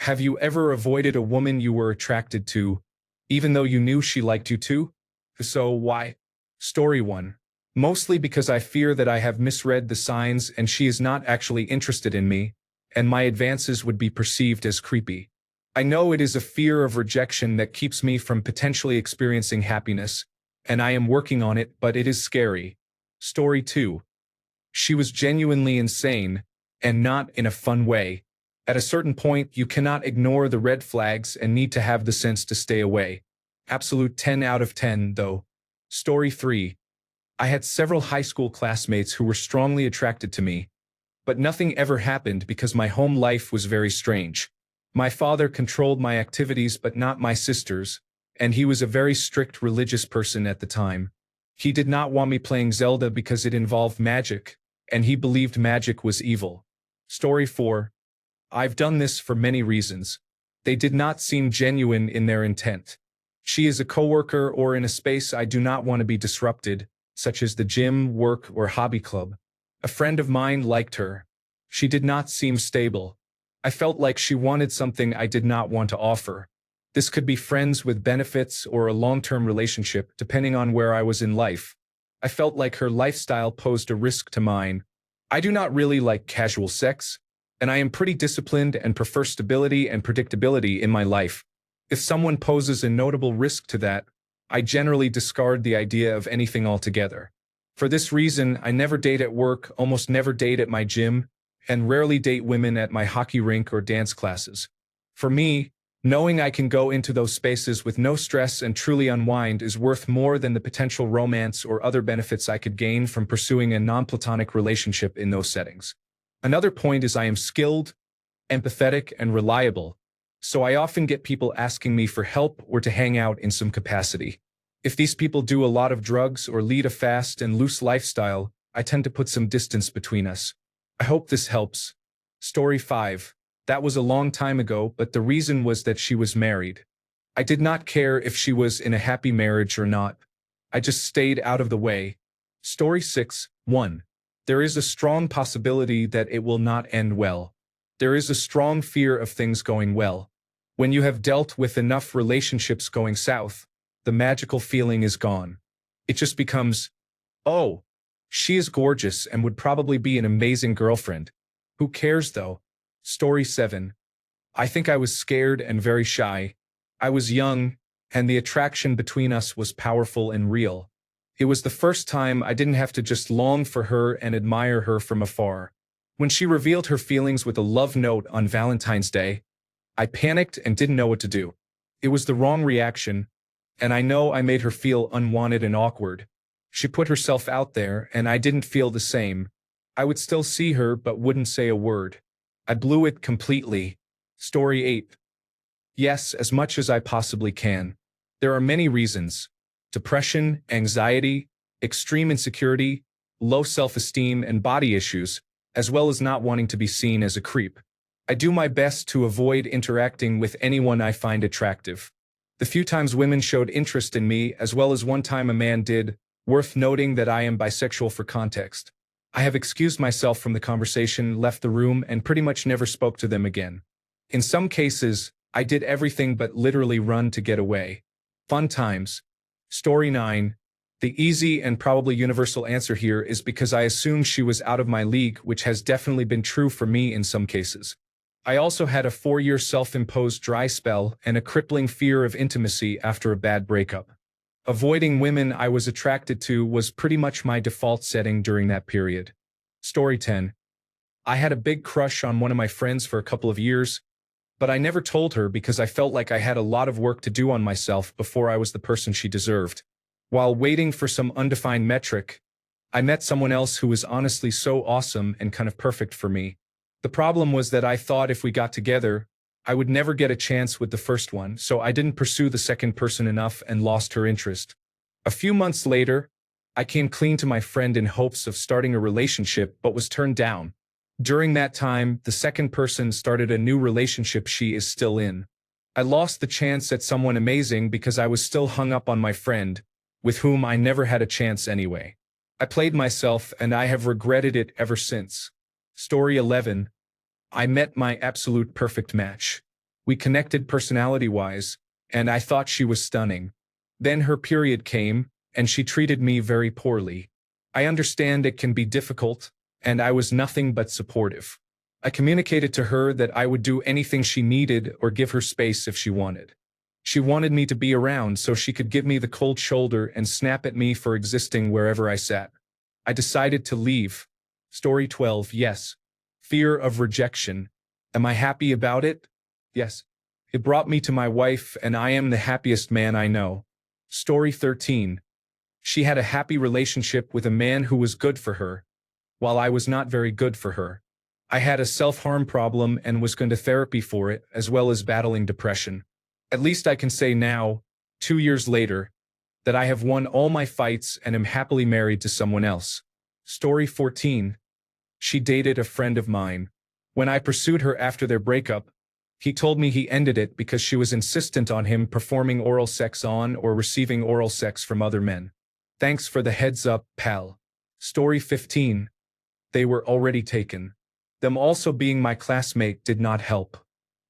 Have you ever avoided a woman you were attracted to, even though you knew she liked you too? If so, why? Story 1. Mostly because I fear that I have misread the signs and she is not actually interested in me, and my advances would be perceived as creepy. I know it is a fear of rejection that keeps me from potentially experiencing happiness, and I am working on it, but it is scary. Story 2. She was genuinely insane, and not in a fun way. At a certain point, you cannot ignore the red flags and need to have the sense to stay away. Absolute 10 out of 10, though. Story 3. I had several high school classmates who were strongly attracted to me, but nothing ever happened because my home life was very strange. My father controlled my activities but not my sister's, and he was a very strict religious person at the time. He did not want me playing Zelda because it involved magic, and he believed magic was evil. Story 4. I've done this for many reasons. They did not seem genuine in their intent. She is a coworker or in a space I do not want to be disrupted, such as the gym, work, or hobby club. A friend of mine liked her. She did not seem stable. I felt like she wanted something I did not want to offer. This could be friends with benefits or a long-term relationship, depending on where I was in life. I felt like her lifestyle posed a risk to mine. I do not really like casual sex, and I am pretty disciplined and prefer stability and predictability in my life. If someone poses a notable risk to that, I generally discard the idea of anything altogether. For this reason, I never date at work, almost never date at my gym, and rarely date women at my hockey rink or dance classes. For me, knowing I can go into those spaces with no stress and truly unwind is worth more than the potential romance or other benefits I could gain from pursuing a non-platonic relationship in those settings. Another point is I am skilled, empathetic, and reliable, so I often get people asking me for help or to hang out in some capacity. If these people do a lot of drugs or lead a fast and loose lifestyle, I tend to put some distance between us. I hope this helps. Story 5. That was a long time ago, but the reason was that she was married. I did not care if she was in a happy marriage or not. I just stayed out of the way. Story 6. 1. There is a strong possibility that it will not end well. There is a strong fear of things going well. When you have dealt with enough relationships going south, the magical feeling is gone. It just becomes, oh, she is gorgeous and would probably be an amazing girlfriend. Who cares though? Story 7. I think I was scared and very shy. I was young, and the attraction between us was powerful and real. It was the first time I didn't have to just long for her and admire her from afar. When she revealed her feelings with a love note on Valentine's Day, I panicked and didn't know what to do. It was the wrong reaction, and I know I made her feel unwanted and awkward. She put herself out there, and I didn't feel the same. I would still see her but wouldn't say a word. I blew it completely. Story 8. Yes, as much as I possibly can. There are many reasons. Depression, anxiety, extreme insecurity, low self-esteem, and body issues, as well as not wanting to be seen as a creep. I do my best to avoid interacting with anyone I find attractive. The few times women showed interest in me, as well as one time a man did, worth noting that I am bisexual for context. I have excused myself from the conversation, left the room, and pretty much never spoke to them again. In some cases, I did everything but literally run to get away. Fun times. Story 9. The easy and probably universal answer here is because I assumed she was out of my league, which has definitely been true for me in some cases. I also had a 4-year self-imposed dry spell and a crippling fear of intimacy after a bad breakup. Avoiding women I was attracted to was pretty much my default setting during that period. Story 10. I had a big crush on one of my friends for a couple of years, but I never told her because I felt like I had a lot of work to do on myself before I was the person she deserved. While waiting for some undefined metric, I met someone else who was honestly so awesome and kind of perfect for me. The problem was that I thought if we got together, I would never get a chance with the first one, so I didn't pursue the second person enough and lost her interest. A few months later, I came clean to my friend in hopes of starting a relationship but was turned down. During that time, the second person started a new relationship she is still in. I lost the chance at someone amazing because I was still hung up on my friend, with whom I never had a chance anyway. I played myself and I have regretted it ever since. Story 11. I met my absolute perfect match. We connected personality-wise, and I thought she was stunning. Then her period came, and she treated me very poorly. I understand it can be difficult, and I was nothing but supportive. I communicated to her that I would do anything she needed or give her space if she wanted. She wanted me to be around so she could give me the cold shoulder and snap at me for existing wherever I sat. I decided to leave. Story 12. Yes. Fear of rejection. Am I happy about it? Yes. It brought me to my wife, and I am the happiest man I know. Story 13. She had a happy relationship with a man who was good for her, while I was not very good for her. I had a self-harm problem and was going to therapy for it, as well as battling depression. At least I can say now, 2 years later, that I have won all my fights and am happily married to someone else. Story 14. She dated a friend of mine. When I pursued her after their breakup, he told me he ended it because she was insistent on him performing oral sex on or receiving oral sex from other men. Thanks for the heads up, pal. Story 15. They were already taken. Them also being my classmate did not help.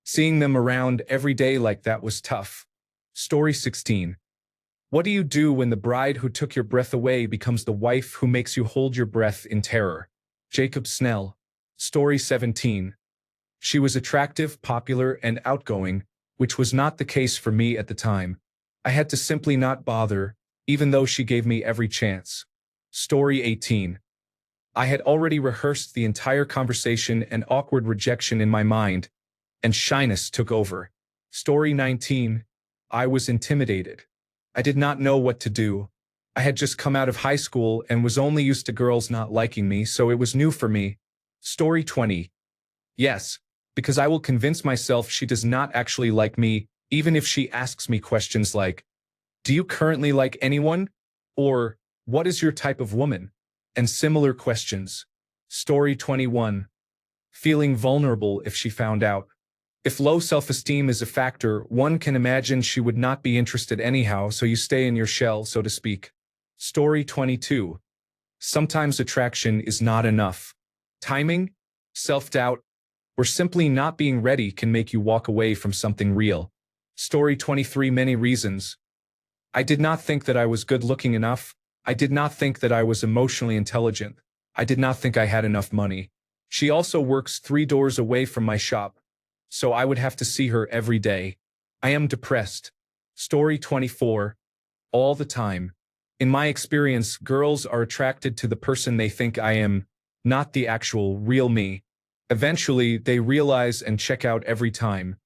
Seeing them around every day like that was tough. Story 16. What do you do when the bride who took your breath away becomes the wife who makes you hold your breath in terror? Jacob Snell. Story 17. She was attractive, popular, and outgoing, which was not the case for me at the time. I had to simply not bother, even though she gave me every chance. Story 18. I had already rehearsed the entire conversation and awkward rejection in my mind, and shyness took over. Story 19. I was intimidated. I did not know what to do. I had just come out of high school and was only used to girls not liking me, so it was new for me. Story 20. Yes, because I will convince myself she does not actually like me, even if she asks me questions like, "Do you currently like anyone?" Or, "What is your type of woman?" and similar questions. Story 21. Feeling vulnerable if she found out. If low self-esteem is a factor, one can imagine she would not be interested anyhow, so you stay in your shell, so to speak. Story 22. Sometimes attraction is not enough. Timing, self-doubt, or simply not being ready can make you walk away from something real. Story 23. Many reasons. I did not think that I was good-looking enough. I did not think that I was emotionally intelligent. I did not think I had enough money. She also works 3 doors away from my shop, so I would have to see her every day. I am depressed. Story 24. All the time. In my experience, girls are attracted to the person they think I am, not the actual, real me. Eventually, they realize and check out every time.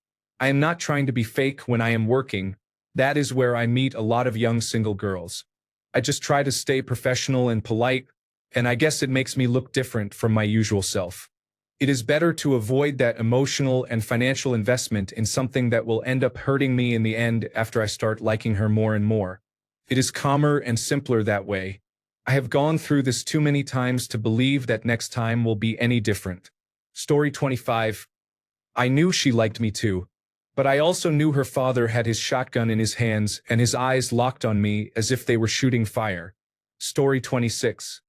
I am not trying to be fake when I am working. That is where I meet a lot of young single girls. I just try to stay professional and polite, and I guess it makes me look different from my usual self. It is better to avoid that emotional and financial investment in something that will end up hurting me in the end after I start liking her more and more. It is calmer and simpler that way. I have gone through this too many times to believe that next time will be any different. Story 25. I knew she liked me too. But I also knew her father had his shotgun in his hands and his eyes locked on me as if they were shooting fire. Story 26.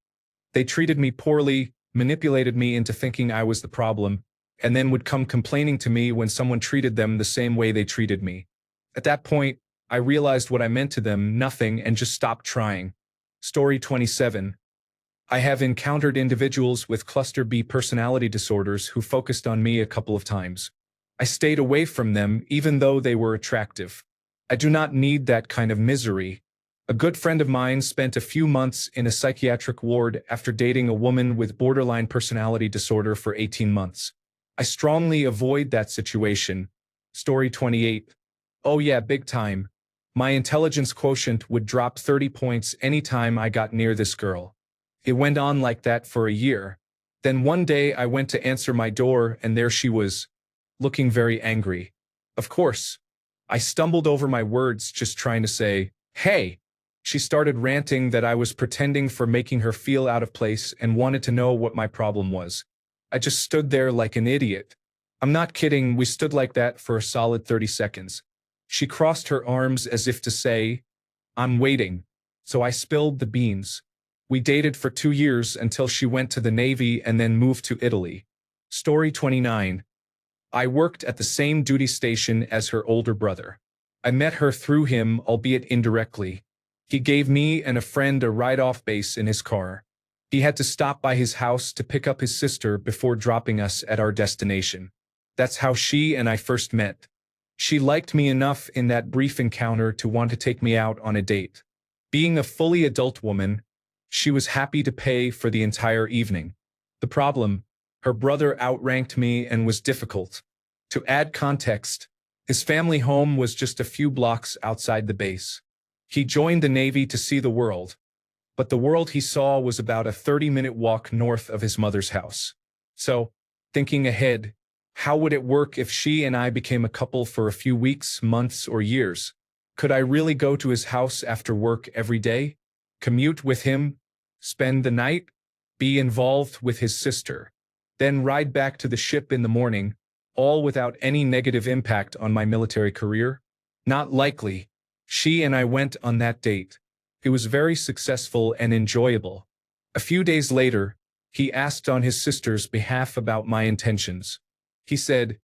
They treated me poorly, manipulated me into thinking I was the problem, and then would come complaining to me when someone treated them the same way they treated me. At that point, I realized what I meant to them, nothing, and just stopped trying. Story 27. I have encountered individuals with cluster B personality disorders who focused on me a couple of times. I stayed away from them even though they were attractive. I do not need that kind of misery. A good friend of mine spent a few months in a psychiatric ward after dating a woman with borderline personality disorder for 18 months. I strongly avoid that situation. Story 28. Oh yeah, big time. My intelligence quotient would drop 30 points anytime I got near this girl. It went on like that for a year. Then one day I went to answer my door and there she was, looking very angry. Of course, I stumbled over my words just trying to say, "Hey." She started ranting that I was pretending for making her feel out of place and wanted to know what my problem was. I just stood there like an idiot. I'm not kidding, we stood like that for a solid 30 seconds. She crossed her arms as if to say, "I'm waiting." So I spilled the beans. We dated for 2 years until she went to the Navy and then moved to Italy. Story 29. I worked at the same duty station as her older brother. I met her through him, albeit indirectly. He gave me and a friend a ride-off base in his car. He had to stop by his house to pick up his sister before dropping us at our destination. That's how she and I first met. She liked me enough in that brief encounter to want to take me out on a date. Being a fully adult woman, she was happy to pay for the entire evening. The problem, her brother outranked me and was difficult. To add context, his family home was just a few blocks outside the base. He joined the Navy to see the world, but the world he saw was about a 30-minute walk north of his mother's house. So, thinking ahead, how would it work if she and I became a couple for a few weeks, months, or years? Could I really go to his house after work every day, commute with him, spend the night, be involved with his sister, then ride back to the ship in the morning, all without any negative impact on my military career? Not likely. She and I went on that date. It was very successful and enjoyable. A few days later, he asked on his sister's behalf about my intentions. He said,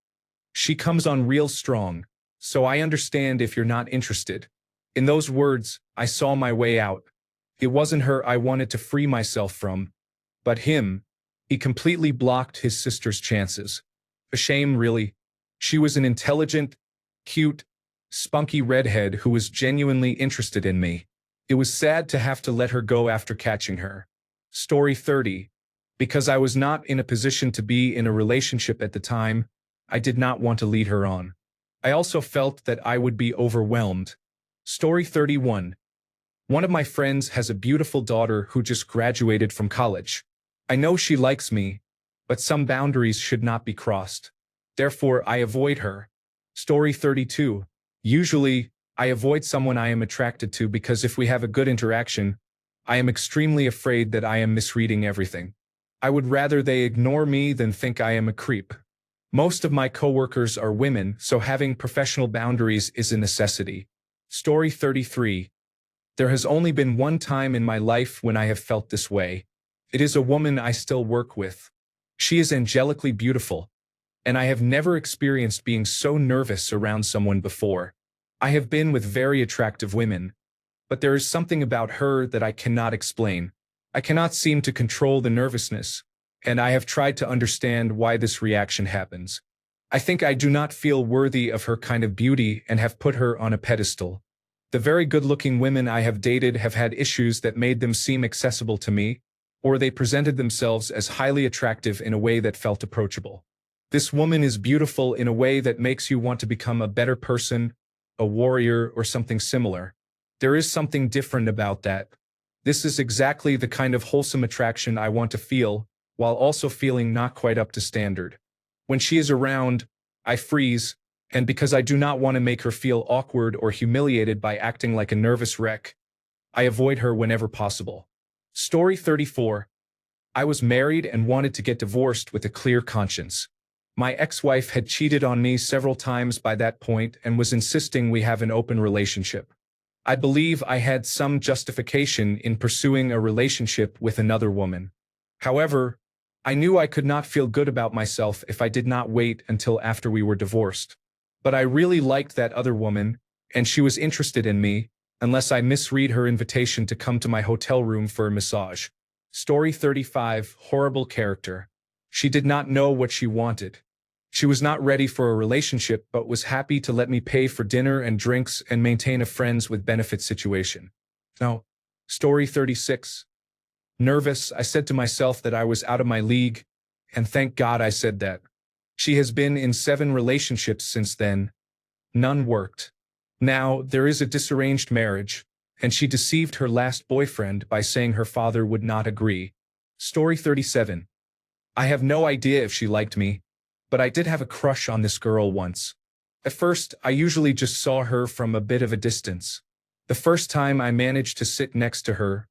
"She comes on real strong, so I understand if you're not interested." In those words, I saw my way out. It wasn't her I wanted to free myself from, but him. He completely blocked his sister's chances. A shame, really. She was an intelligent, cute, spunky redhead who was genuinely interested in me. It was sad to have to let her go after catching her. Story 30. Because I was not in a position to be in a relationship at the time, I did not want to lead her on. I also felt that I would be overwhelmed. Story 31. One of my friends has a beautiful daughter who just graduated from college. I know she likes me, but some boundaries should not be crossed. Therefore, I avoid her. Story 32. Usually, I avoid someone I am attracted to because if we have a good interaction, I am extremely afraid that I am misreading everything. I would rather they ignore me than think I am a creep. Most of my coworkers are women, so having professional boundaries is a necessity. Story 33. There has only been one time in my life when I have felt this way. It is a woman I still work with. She is angelically beautiful, and I have never experienced being so nervous around someone before. I have been with very attractive women, but there is something about her that I cannot explain. I cannot seem to control the nervousness, and I have tried to understand why this reaction happens. I think I do not feel worthy of her kind of beauty and have put her on a pedestal. The very good-looking women I have dated have had issues that made them seem accessible to me, or they presented themselves as highly attractive in a way that felt approachable. This woman is beautiful in a way that makes you want to become a better person, a warrior, or something similar. There is something different about that. This is exactly the kind of wholesome attraction I want to feel, while also feeling not quite up to standard. When she is around, I freeze, and because I do not want to make her feel awkward or humiliated by acting like a nervous wreck, I avoid her whenever possible. Story 34. I was married and wanted to get divorced with a clear conscience. My ex-wife had cheated on me several times by that point and was insisting we have an open relationship. I believe I had some justification in pursuing a relationship with another woman. However, I knew I could not feel good about myself if I did not wait until after we were divorced. But I really liked that other woman, and she was interested in me, unless I misread her invitation to come to my hotel room for a massage. Story 35. Horrible character. She did not know what she wanted. She was not ready for a relationship but was happy to let me pay for dinner and drinks and maintain a friends with benefits situation. No. Story 36. Nervous, I said to myself that I was out of my league, and thank God I said that. She has been in 7 relationships since then. None worked. Now, there is a disarranged marriage, and she deceived her last boyfriend by saying her father would not agree. Story 37. I have no idea if she liked me, but I did have a crush on this girl once. At first, I usually just saw her from a bit of a distance. The first time I managed to sit next to her,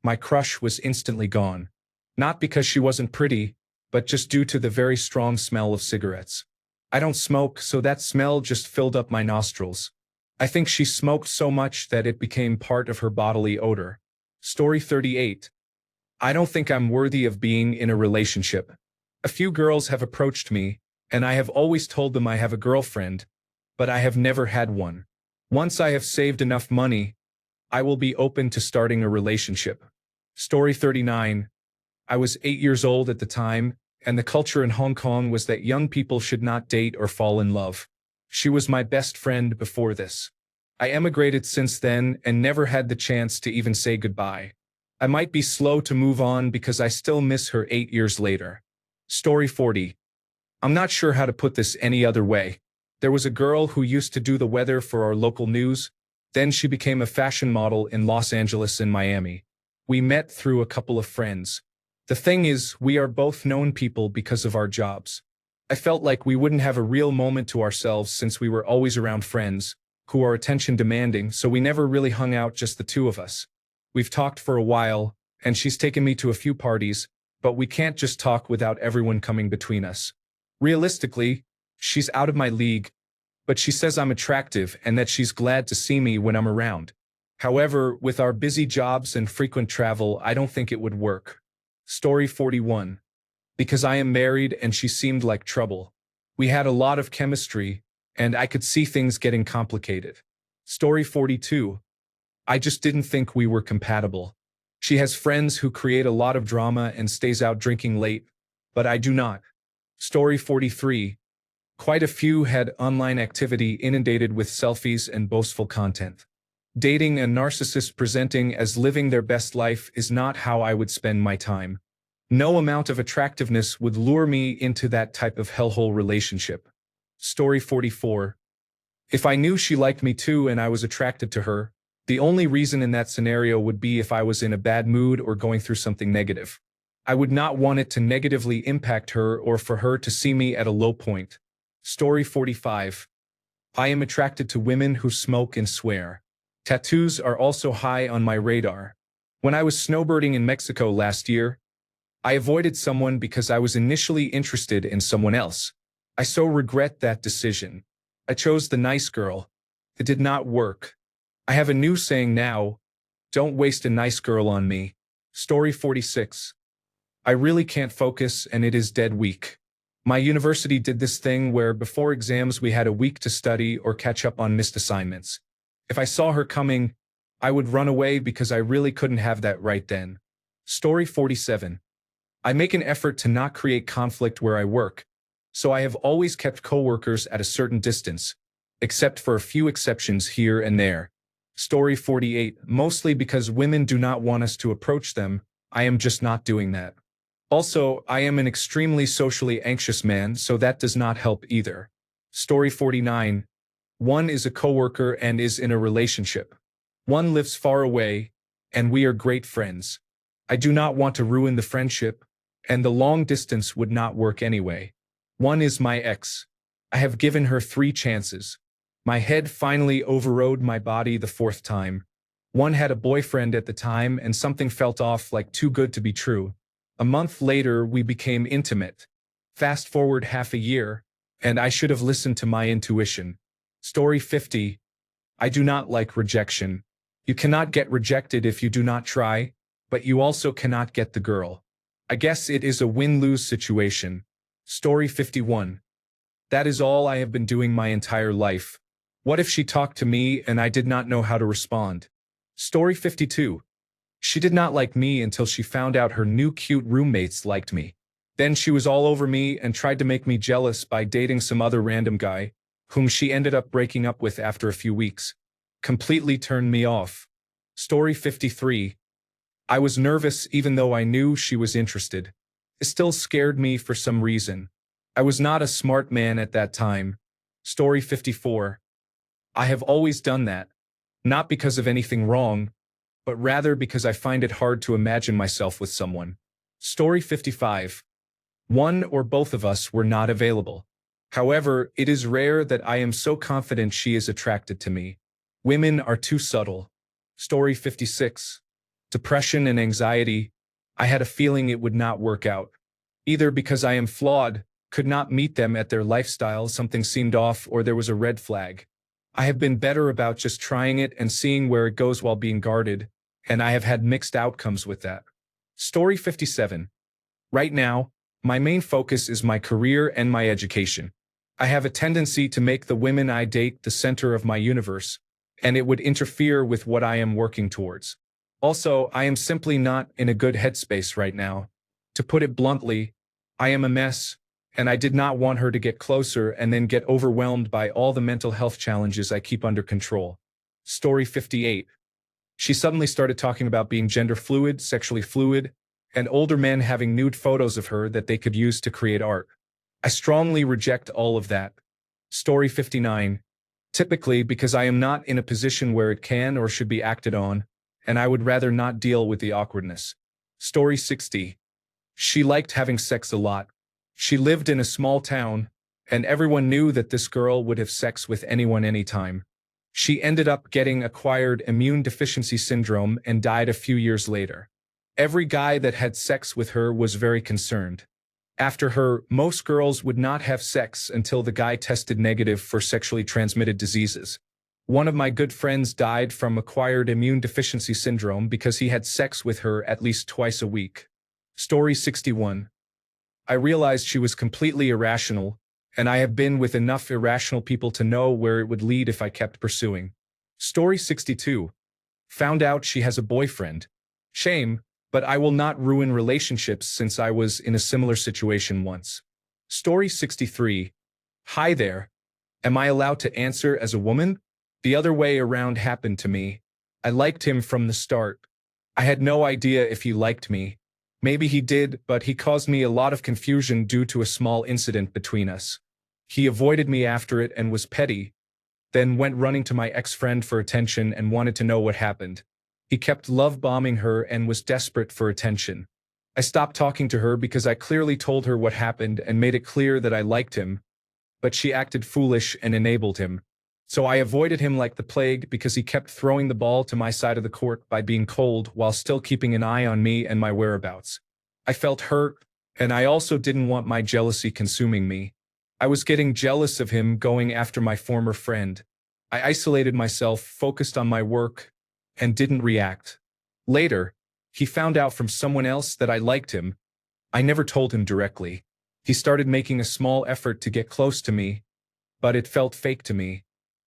my crush was instantly gone. Not because she wasn't pretty, but just due to the very strong smell of cigarettes. I don't smoke, so that smell just filled up my nostrils. I think she smoked so much that it became part of her bodily odor. Story 38. I don't think I'm worthy of being in a relationship. A few girls have approached me, and I have always told them I have a girlfriend, but I have never had one. Once I have saved enough money, I will be open to starting a relationship. Story 39. I was 8 years old at the time, and the culture in Hong Kong was that young people should not date or fall in love. She was my best friend before this. I emigrated since then and never had the chance to even say goodbye. I might be slow to move on because I still miss her 8 years later. Story 40. I'm not sure how to put this any other way. There was a girl who used to do the weather for our local news. Then she became a fashion model in Los Angeles and Miami. We met through a couple of friends. The thing is, we are both known people because of our jobs. I felt like we wouldn't have a real moment to ourselves since we were always around friends who are attention demanding, so we never really hung out just the two of us. We've talked for a while, and she's taken me to a few parties, but we can't just talk without everyone coming between us. Realistically, she's out of my league, but she says I'm attractive and that she's glad to see me when I'm around. However, with our busy jobs and frequent travel, I don't think it would work. Story 41. Because I am married and she seemed like trouble. We had a lot of chemistry, and I could see things getting complicated. Story 42. I just didn't think we were compatible. She has friends who create a lot of drama and stays out drinking late, but I do not. Story 43. Quite a few had online activity inundated with selfies and boastful content. Dating a narcissist presenting as living their best life is not how I would spend my time. No amount of attractiveness would lure me into that type of hellhole relationship. Story 44. If I knew she liked me too and I was attracted to her, the only reason in that scenario would be if I was in a bad mood or going through something negative. I would not want it to negatively impact her or for her to see me at a low point. Story 45. I am attracted to women who smoke and swear. Tattoos are also high on my radar. When I was snowbirding in Mexico last year, I avoided someone because I was initially interested in someone else. I so regret that decision. I chose the nice girl. It did not work. I have a new saying now: don't waste a nice girl on me. Story 46. I really can't focus and it is dead week. My university did this thing where before exams we had a week to study or catch up on missed assignments. If I saw her coming, I would run away because I really couldn't have that right then. Story 47. I make an effort to not create conflict where I work, so I have always kept coworkers at a certain distance, except for a few exceptions here and there. Story 48. Mostly because women do not want us to approach them, I am just not doing that. Also, I am an extremely socially anxious man, so that does not help either. Story 49. One is a coworker and is in a relationship. One lives far away, and we are great friends. I do not want to ruin the friendship, and the long distance would not work anyway. One is my ex. I have given her 3 chances. My head finally overrode my body the 4th time. One had a boyfriend at the time and something felt off, like too good to be true. A month later, we became intimate. Fast forward half a year, and I should have listened to my intuition. Story 50. I do not like rejection. You cannot get rejected if you do not try, but you also cannot get the girl. I guess it is a win-lose situation. Story 51. That is all I have been doing my entire life. What if she talked to me and I did not know how to respond? Story 52. She did not like me until she found out her new cute roommates liked me. Then she was all over me and tried to make me jealous by dating some other random guy, whom she ended up breaking up with after a few weeks. Completely turned me off. Story 53. I was nervous even though I knew she was interested. It still scared me for some reason. I was not a smart man at that time. Story 54. I have always done that. Not because of anything wrong, but rather because I find it hard to imagine myself with someone. Story 55. One or both of us were not available. However, it is rare that I am so confident she is attracted to me. Women are too subtle. Story 56. Depression and anxiety. I had a feeling it would not work out. Either because I am flawed, could not meet them at their lifestyle, something seemed off, or there was a red flag. I have been better about just trying it and seeing where it goes while being guarded, and I have had mixed outcomes with that. Story 57. Right now, My main focus is my career and my education. I have a tendency to make the women I date the center of my universe, and it would interfere with what I am working towards. Also, I am simply not in a good headspace right now. To put it bluntly, I am a mess, and I did not want her to get closer and then get overwhelmed by all the mental health challenges I keep under control. Story 58. She suddenly started talking about being gender fluid, sexually fluid, and older men having nude photos of her that they could use to create art. I strongly reject all of that. Story 59. Typically because I am not in a position where it can or should be acted on, and I would rather not deal with the awkwardness. Story 60. She liked having sex a lot. She lived in a small town, and everyone knew that this girl would have sex with anyone anytime. She ended up getting acquired immune deficiency syndrome and died a few years later. Every guy that had sex with her was very concerned. After her, most girls would not have sex until the guy tested negative for sexually transmitted diseases. One of my good friends died from acquired immune deficiency syndrome because he had sex with her at least twice a week. Story 61. I realized she was completely irrational, and I have been with enough irrational people to know where it would lead if I kept pursuing. Story 62. Found out she has a boyfriend. Shame, but I will not ruin relationships since I was in a similar situation once. Story 63. Hi there. Am I allowed to answer as a woman? The other way around happened to me. I liked him from the start. I had no idea if he liked me. Maybe he did, but he caused me a lot of confusion due to a small incident between us. He avoided me after it and was petty, then went running to my ex-friend for attention and wanted to know what happened. He kept love-bombing her and was desperate for attention. I stopped talking to her because I clearly told her what happened and made it clear that I liked him, but she acted foolish and enabled him. So I avoided him like the plague because he kept throwing the ball to my side of the court by being cold while still keeping an eye on me and my whereabouts. I felt hurt, and I also didn't want my jealousy consuming me. I was getting jealous of him going after my former friend. I isolated myself, focused on my work, and didn't react. Later, he found out from someone else that I liked him. I never told him directly. He started making a small effort to get close to me, but it felt fake to me.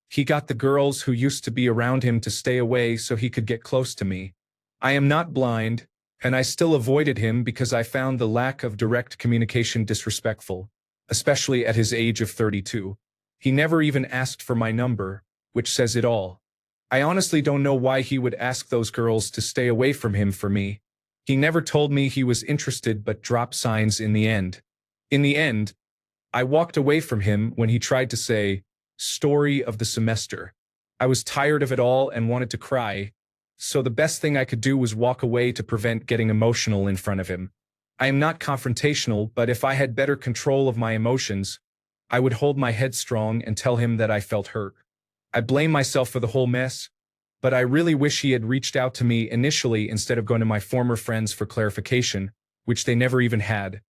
He got the girls who used to be around him to stay away so he could get close to me. I am not blind, and I still avoided him because I found the lack of direct communication disrespectful, especially at his age of 32. He never even asked for my number, which says it all. I honestly don't know why he would ask those girls to stay away from him for me. He never told me he was interested but dropped signs in the end. In the end, I walked away from him when he tried to say, "Story of the semester." I was tired of it all and wanted to cry, so the best thing I could do was walk away to prevent getting emotional in front of him. I am not confrontational, but if I had better control of my emotions, I would hold my head strong and tell him that I felt hurt. I blame myself for the whole mess, but I really wish he had reached out to me initially instead of going to my former friends for clarification, which they never even had.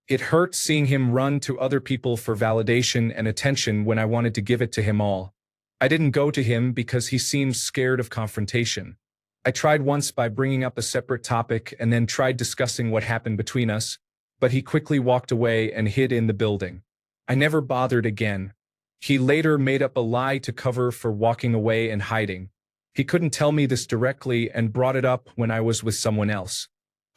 It hurt seeing him run to other people for validation and attention when I wanted to give it to him all. I didn't go to him because he seemed scared of confrontation. I tried once by bringing up a separate topic and then tried discussing what happened between us, but he quickly walked away and hid in the building. I never bothered again. He later made up a lie to cover for walking away and hiding. He couldn't tell me this directly and brought it up when I was with someone else.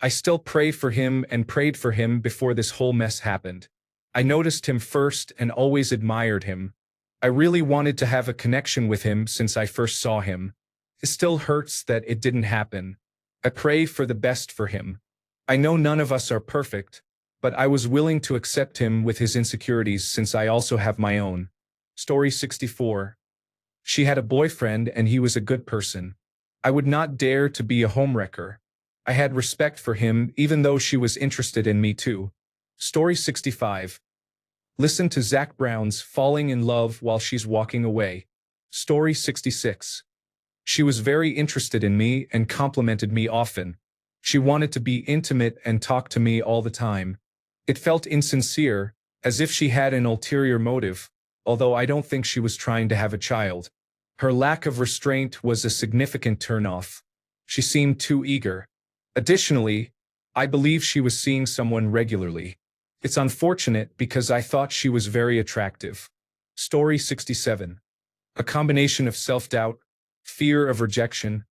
I still pray for him and prayed for him before this whole mess happened. I noticed him first and always admired him. I really wanted to have a connection with him since I first saw him. It still hurts that it didn't happen. I pray for the best for him. I know none of us are perfect, but I was willing to accept him with his insecurities since I also have my own. Story 64. She had a boyfriend and he was a good person. I would not dare to be a homewrecker. I had respect for him even though she was interested in me too. Story 65. Listen to Zac Brown's Falling in Love While She's Walking Away. Story 66. She was very interested in me and complimented me often. She wanted to be intimate and talk to me all the time. It felt insincere, as if she had an ulterior motive, although I don't think she was trying to have a child. Her lack of restraint was a significant turnoff. She seemed too eager. Additionally, I believe she was seeing someone regularly. It's unfortunate because I thought she was very attractive. Story 67. A combination of self-doubt, fear of rejection,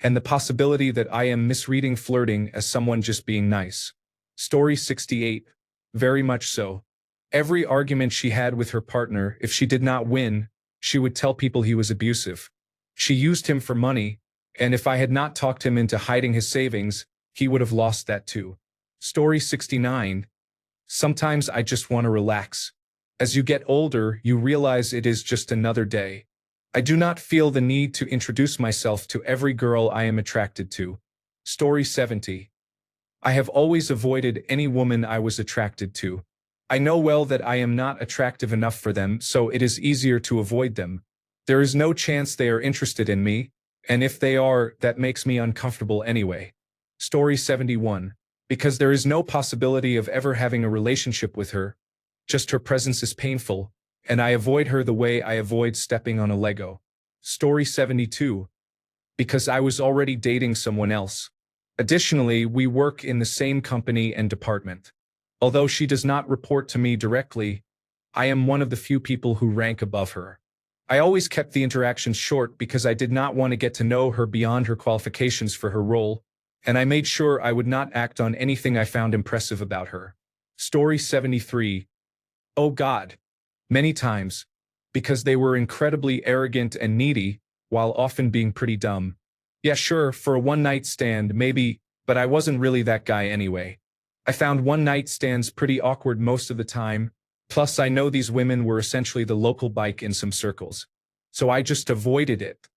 and the possibility that I am misreading flirting as someone just being nice. Story 68. Very much so. Every argument she had with her partner, if she did not win, she would tell people he was abusive. She used him for money, and if I had not talked him into hiding his savings, he would have lost that too. Story 69. Sometimes I just want to relax. As you get older, you realize it is just another day. I do not feel the need to introduce myself to every girl I am attracted to. Story 70. I have always avoided any woman I was attracted to. I know well that I am not attractive enough for them, so it is easier to avoid them. There is no chance they are interested in me, and if they are, that makes me uncomfortable anyway. Story 71. Because there is no possibility of ever having a relationship with her. Just her presence is painful, and I avoid her the way I avoid stepping on a Lego. Story 72. Because I was already dating someone else. Additionally, we work in the same company and department. Although she does not report to me directly, I am one of the few people who rank above her. I always kept the interactions short because I did not want to get to know her beyond her qualifications for her role, and I made sure I would not act on anything I found impressive about her. Story 73. Oh God. Many times. Because they were incredibly arrogant and needy, while often being pretty dumb. Yeah, sure, for a one-night stand, maybe, but I wasn't really that guy anyway. I found one-night stands pretty awkward most of the time, plus I know these women were essentially the local bike in some circles. So I just avoided it.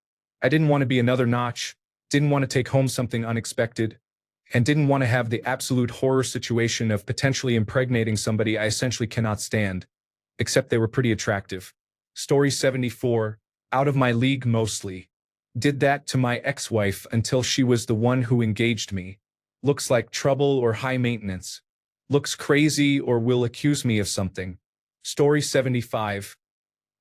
I didn't want to be another notch, didn't want to take home something unexpected, and didn't want to have the absolute horror situation of potentially impregnating somebody I essentially cannot stand, except they were pretty attractive. Story 74. Out of my league mostly. Did that to my ex-wife until she was the one who engaged me. Looks like trouble or high maintenance. Looks crazy or will accuse me of something. Story 75.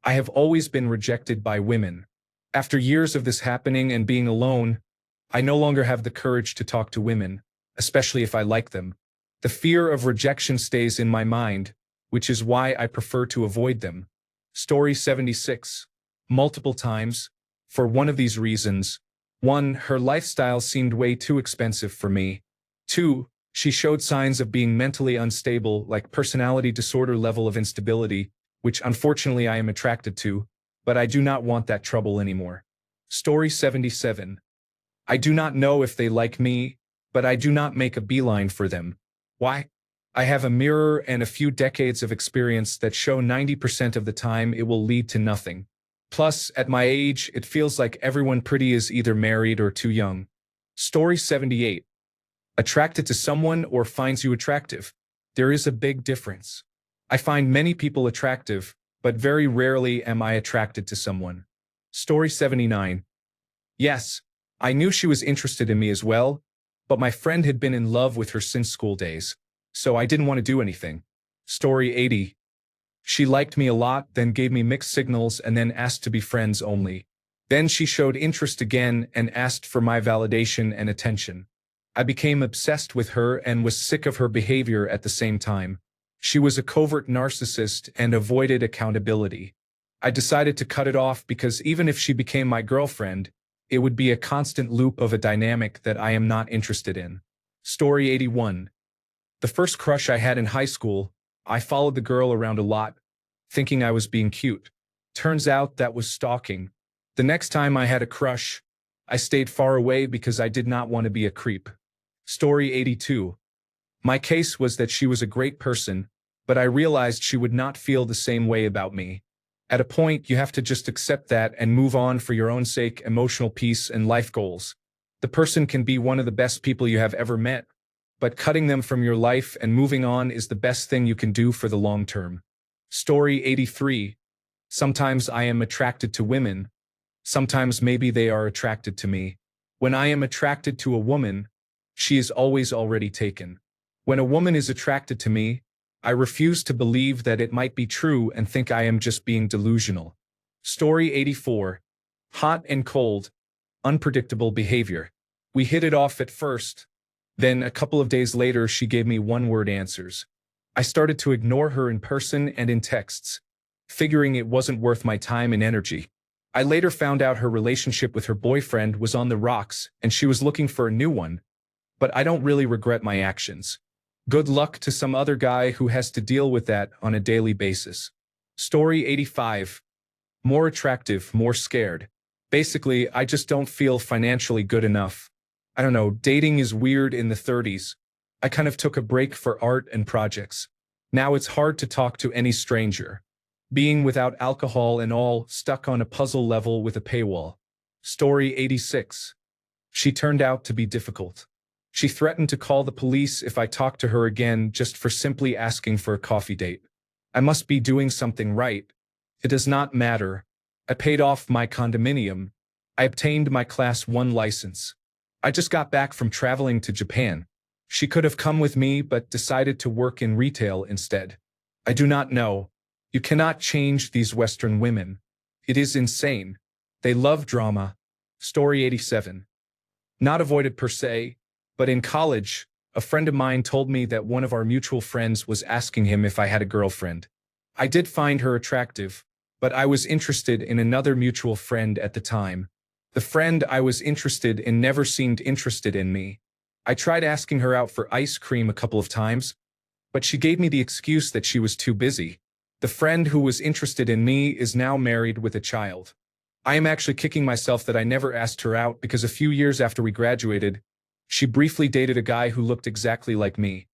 I have always been rejected by women. After years of this happening and being alone, I no longer have the courage to talk to women, especially if I like them. The fear of rejection stays in my mind, which is why I prefer to avoid them. Story 76. Multiple times. For one of these reasons. 1. Her lifestyle seemed way too expensive for me. 2. She showed signs of being mentally unstable, like personality disorder level of instability, which unfortunately I am attracted to, but I do not want that trouble anymore. Story 77. I do not know if they like me, but I do not make a beeline for them. Why? I have a mirror and a few decades of experience that show 90% of the time it will lead to nothing. Plus, at my age, it feels like everyone pretty is either married or too young. Story 78. Attracted to someone or finds you attractive. There is a big difference. I find many people attractive, but very rarely am I attracted to someone. Story 79. Yes, I knew she was interested in me as well, but my friend had been in love with her since school days, so I didn't want to do anything. Story 80. She liked me a lot, then gave me mixed signals and then asked to be friends only. Then she showed interest again and asked for my validation and attention. I became obsessed with her and was sick of her behavior at the same time. She was a covert narcissist and avoided accountability. I decided to cut it off because even if she became my girlfriend, it would be a constant loop of a dynamic that I am not interested in. Story 81. The first crush I had in high school, I followed the girl around a lot, thinking I was being cute. Turns out that was stalking. The next time I had a crush, I stayed far away because I did not want to be a creep. Story 82. My case was that she was a great person, but I realized she would not feel the same way about me. At a point, you have to just accept that and move on for your own sake, emotional peace, and life goals. The person can be one of the best people you have ever met, but cutting them from your life and moving on is the best thing you can do for the long term. Story 83. Sometimes I am attracted to women. Sometimes maybe they are attracted to me. When I am attracted to a woman, she is always already taken. When a woman is attracted to me, I refuse to believe that it might be true and think I am just being delusional. Story 84. Hot and cold. Unpredictable behavior. We hit it off at first. Then a couple of days later she gave me one-word answers. I started to ignore her in person and in texts, figuring it wasn't worth my time and energy. I later found out her relationship with her boyfriend was on the rocks and she was looking for a new one, but I don't really regret my actions. Good luck to some other guy who has to deal with that on a daily basis. Story 85. More attractive, more scared. Basically, I just don't feel financially good enough. I don't know, dating is weird in the 30s. I kind of took a break for art and projects. Now it's hard to talk to any stranger. Being without alcohol and all, stuck on a puzzle level with a paywall. Story 86. She turned out to be difficult. She threatened to call the police if I talked to her again just for simply asking for a coffee date. I must be doing something right. It does not matter. I paid off my condominium. I obtained my Class 1 license. I just got back from traveling to Japan. She could have come with me but decided to work in retail instead. I do not know. You cannot change these Western women. It is insane. They love drama. Story 87. Not avoided per se, but in college, a friend of mine told me that one of our mutual friends was asking him if I had a girlfriend. I did find her attractive, but I was interested in another mutual friend at the time. The friend I was interested in never seemed interested in me. I tried asking her out for ice cream a couple of times, but she gave me the excuse that she was too busy. The friend who was interested in me is now married with a child. I am actually kicking myself that I never asked her out because a few years after we graduated, she briefly dated a guy who looked exactly like me.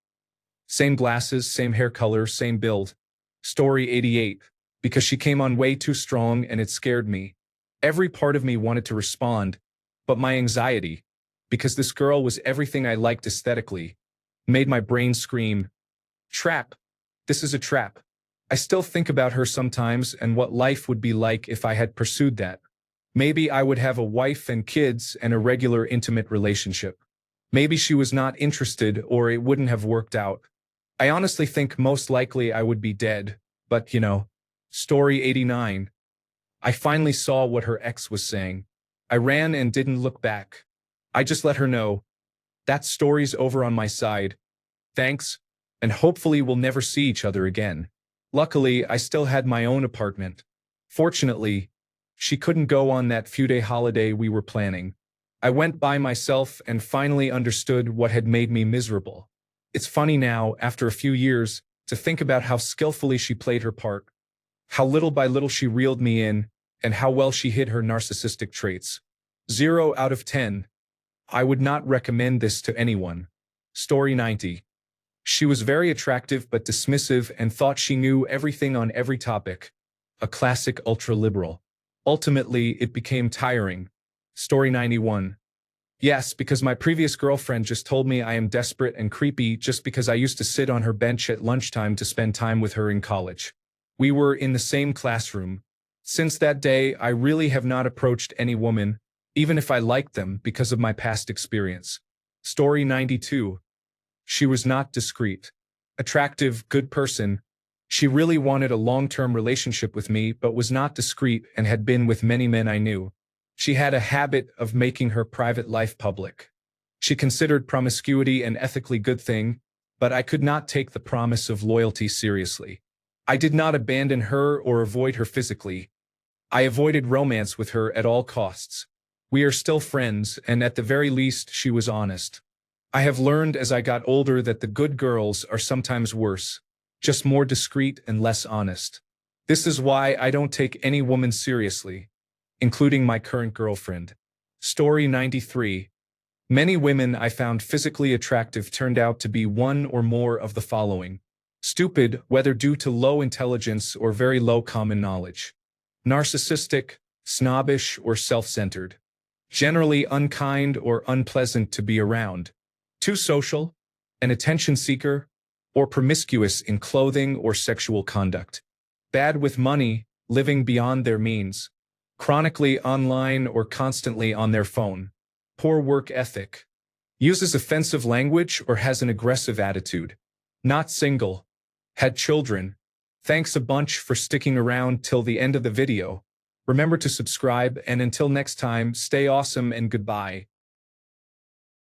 Same glasses, same hair color, same build. Story 88. Because she came on way too strong and it scared me. Every part of me wanted to respond, but my anxiety, because this girl was everything I liked aesthetically, made my brain scream, "Trap. This is a trap." I still think about her sometimes and what life would be like if I had pursued that. Maybe I would have a wife and kids and a regular intimate relationship. Maybe she was not interested or it wouldn't have worked out. I honestly think most likely I would be dead, but Story 89. I finally saw what her ex was saying. I ran and didn't look back. I just let her know, that story's over on my side. Thanks, and hopefully we'll never see each other again. Luckily, I still had my own apartment. Fortunately, she couldn't go on that few-day holiday we were planning. I went by myself and finally understood what had made me miserable. It's funny now, after a few years, to think about how skillfully she played her part, how little by little she reeled me in, and how well she hid her narcissistic traits. 0 out of 10. I would not recommend this to anyone. Story 90. She was very attractive but dismissive and thought she knew everything on every topic. A classic ultra-liberal. Ultimately, it became tiring. Story 91. Yes, because my previous girlfriend just told me I am desperate and creepy just because I used to sit on her bench at lunchtime to spend time with her in college. We were in the same classroom. Since that day, I really have not approached any woman, even if I liked them, because of my past experience. Story 92. She was not discreet. Attractive, good person. She really wanted a long-term relationship with me but was not discreet and had been with many men I knew. She had a habit of making her private life public. She considered promiscuity an ethically good thing, but I could not take the promise of loyalty seriously. I did not abandon her or avoid her physically. I avoided romance with her at all costs. We are still friends, and at the very least she was honest. I have learned as I got older that the good girls are sometimes worse, just more discreet and less honest. This is why I don't take any woman seriously, including my current girlfriend. Story 93. Many women I found physically attractive turned out to be one or more of the following. Stupid, whether due to low intelligence or very low common knowledge. Narcissistic, snobbish, or self-centered. Generally unkind or unpleasant to be around. Too social, an attention seeker, or promiscuous in clothing or sexual conduct. Bad with money, living beyond their means. Chronically online or constantly on their phone. Poor work ethic. Uses offensive language or has an aggressive attitude. Not single. Had children. Thanks a bunch for sticking around till the end of the video. Remember to subscribe, and until next time, stay awesome and goodbye.